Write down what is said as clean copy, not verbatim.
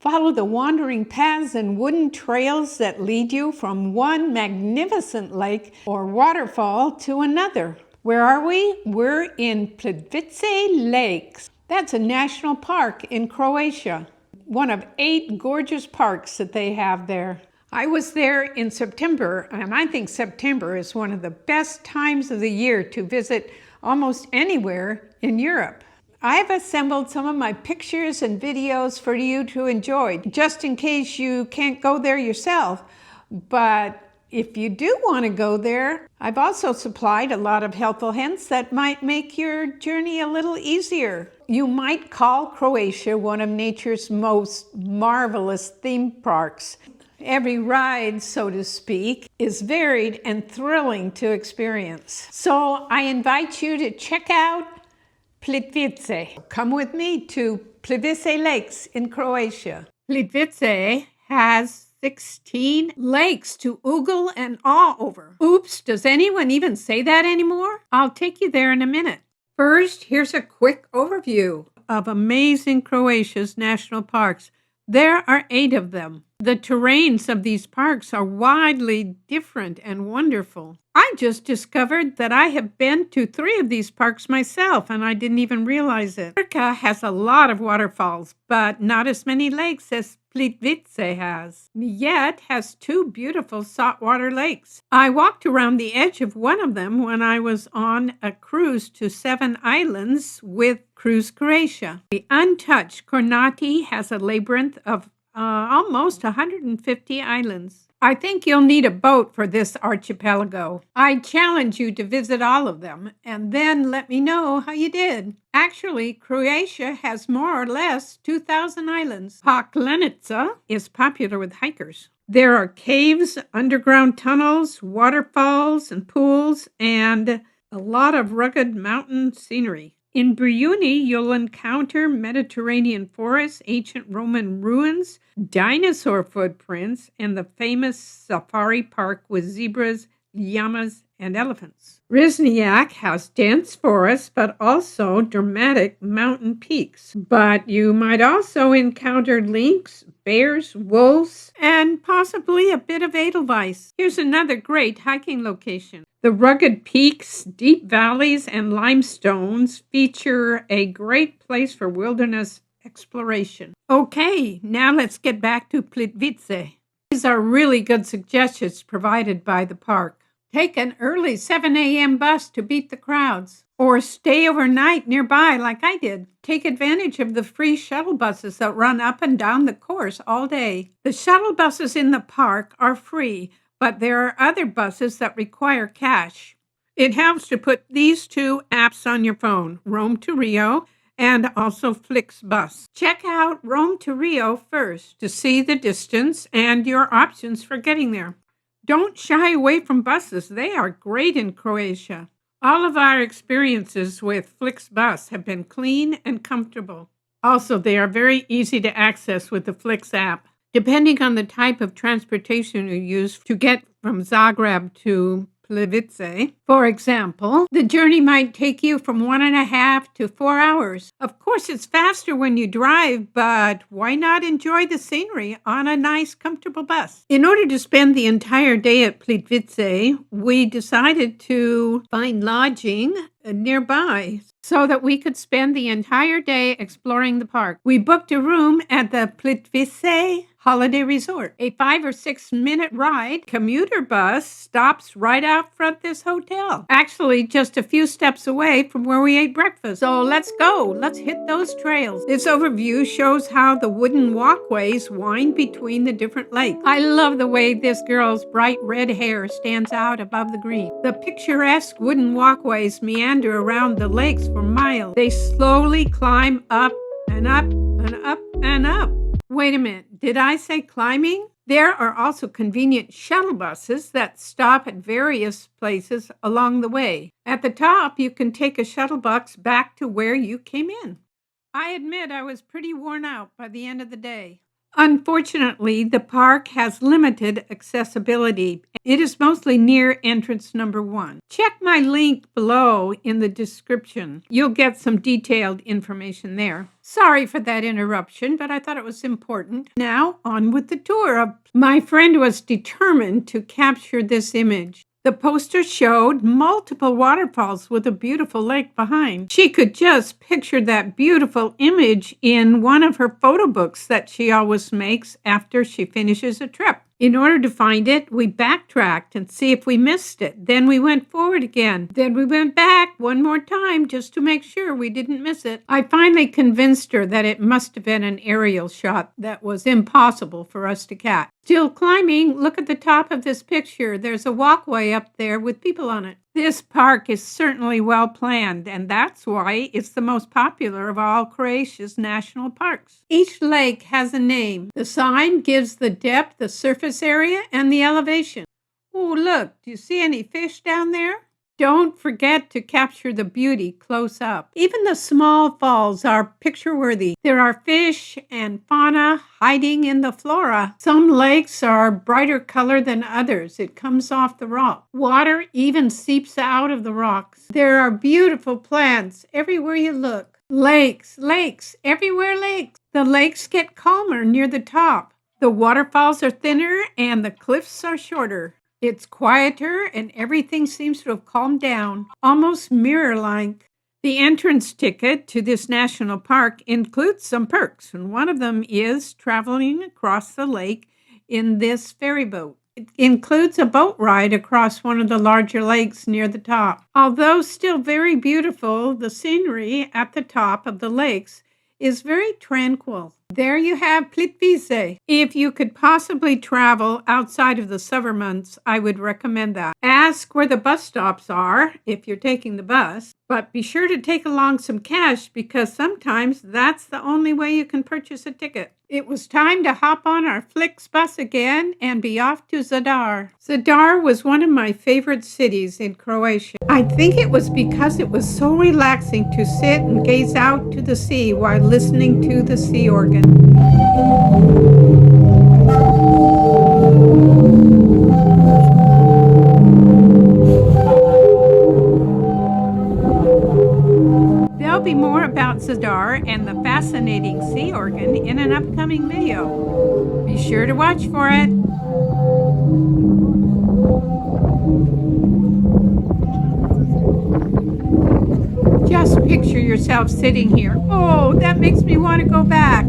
Follow the wandering paths and wooden trails that lead you from one magnificent lake or waterfall to another. Where are we? We're in Plitvice Lakes. That's a national park in Croatia. One of 8 gorgeous parks that they have there. I was there in September, and I think September is one of the best times of the year to visit almost anywhere in Europe. I've assembled some of my pictures and videos for you to enjoy, just in case you can't go there yourself. But if you do want to go there, I've also supplied a lot of helpful hints that might make your journey a little easier. You might call Croatia one of nature's most marvelous theme parks. Every ride, so to speak, is varied and thrilling to experience. So I invite you to check out Plitvice. Come with me to Plitvice Lakes in Croatia. Plitvice has 16 lakes to oogle and awe over. Oops, does anyone even say that anymore? I'll take you there in a minute. First, here's a quick overview of amazing Croatia's national parks. There are 8 of them. The terrains of these parks are widely different and wonderful. I just discovered that I have been to 3 of these parks myself, and I didn't even realize it. KRKA has a lot of waterfalls, but not as many lakes as Plitvice has. Mljet has 2 beautiful saltwater lakes. I walked around the edge of one of them when I was on a cruise to 7 islands with Cruise Croatia. The untouched Kornati has a labyrinth of almost 150 islands. I think you'll need a boat for this archipelago. I challenge you to visit all of them and then let me know how you did. Actually, Croatia has more or less 2,000 islands. Paklenca is popular with hikers. There are caves, underground tunnels, waterfalls, and pools, and a lot of rugged mountain scenery. In Brijuni, you'll encounter Mediterranean forests, ancient Roman ruins, dinosaur footprints, and the famous safari park with zebras, llamas, and elephants. Risnyak has dense forests, but also dramatic mountain peaks. But you might also encounter lynx, bears, wolves, and possibly a bit of edelweiss. Here's another great hiking location. The rugged peaks, deep valleys, and limestones feature a great place for wilderness exploration. Okay, now let's get back to Plitvice. These are really good suggestions provided by the park. Take an early 7 a.m. bus to beat the crowds, or stay overnight nearby like I did. Take advantage of the free shuttle buses that run up and down the course all day. The shuttle buses in the park are free, but there are other buses that require cash. It helps to put these 2 apps on your phone, Rome to Rio and also Flixbus. Check out Rome to Rio first to see the distance and your options for getting there. Don't shy away from buses. They are great in Croatia. All of our experiences with Flixbus have been clean and comfortable. Also, they are very easy to access with the Flix app. Depending on the type of transportation you use to get from Zagreb to Plitvice, for example, the journey might take you from 1.5 to 4 hours. Of course, it's faster when you drive, but why not enjoy the scenery on a nice, comfortable bus? In order to spend the entire day at Plitvice, we decided to find lodging nearby so that we could spend the entire day exploring the park. We booked a room at the Plitvice Holiday Resort. A 5 or 6 minute ride commuter bus stops right out front this hotel. Actually, just a few steps away from where we ate breakfast. So let's go. Let's hit those trails. This overview shows how the wooden walkways wind between the different lakes. I love the way this girl's bright red hair stands out above the green. The picturesque wooden walkways meander around the lakes for miles. They slowly climb up and up and up and up. Wait a minute, did I say climbing? There are also convenient shuttle buses that stop at various places along the way. At the top, you can take a shuttle bus back to where you came in. I admit I was pretty worn out by the end of the day. Unfortunately, the park has limited accessibility. It is mostly near entrance number 1. Check my link below in the description. You'll get some detailed information there. Sorry for that interruption, but I thought it was important. Now, on with the tour. My friend was determined to capture this image. The poster showed multiple waterfalls with a beautiful lake behind. She could just picture that beautiful image in one of her photo books that she always makes after she finishes a trip. In order to find it, we backtracked and see if we missed it. Then we went forward again. Then we went back one more time just to make sure we didn't miss it. I finally convinced her that it must have been an aerial shot that was impossible for us to catch. Still climbing, look at the top of this picture. There's a walkway up there with people on it. This park is certainly well planned, and that's why it's the most popular of all Croatia's national parks. Each lake has a name. The sign gives the depth, the surface area, and the elevation. Oh, look, do you see any fish down there? Don't forget to capture the beauty close up. Even the small falls are picture-worthy. There are fish and fauna hiding in the flora. Some lakes are brighter color than others. It comes off the rock. Water even seeps out of the rocks. There are beautiful plants everywhere you look. Lakes, everywhere lakes. The lakes get calmer near the top. The waterfalls are thinner and the cliffs are shorter. It's quieter and everything seems to have calmed down, almost mirror-like. The entrance ticket to this national park includes some perks, and one of them is traveling across the lake in this ferry boat. It includes a boat ride across one of the larger lakes near the top. Although still very beautiful, the scenery at the top of the lakes is very tranquil. There you have Plitvice. If you could possibly travel outside of the summer months, I would recommend that. Ask where the bus stops are if you're taking the bus, but be sure to take along some cash because sometimes that's the only way you can purchase a ticket. It was time to hop on our Flix bus again and be off to Zadar. Zadar was one of my favorite cities in Croatia. I think it was because it was so relaxing to sit and gaze out to the sea while listening to the sea organ. There'll be more about Zadar and the fascinating sea organ in an upcoming video. Be sure to watch for it. Just picture yourself sitting here. Oh, that makes me want to go back.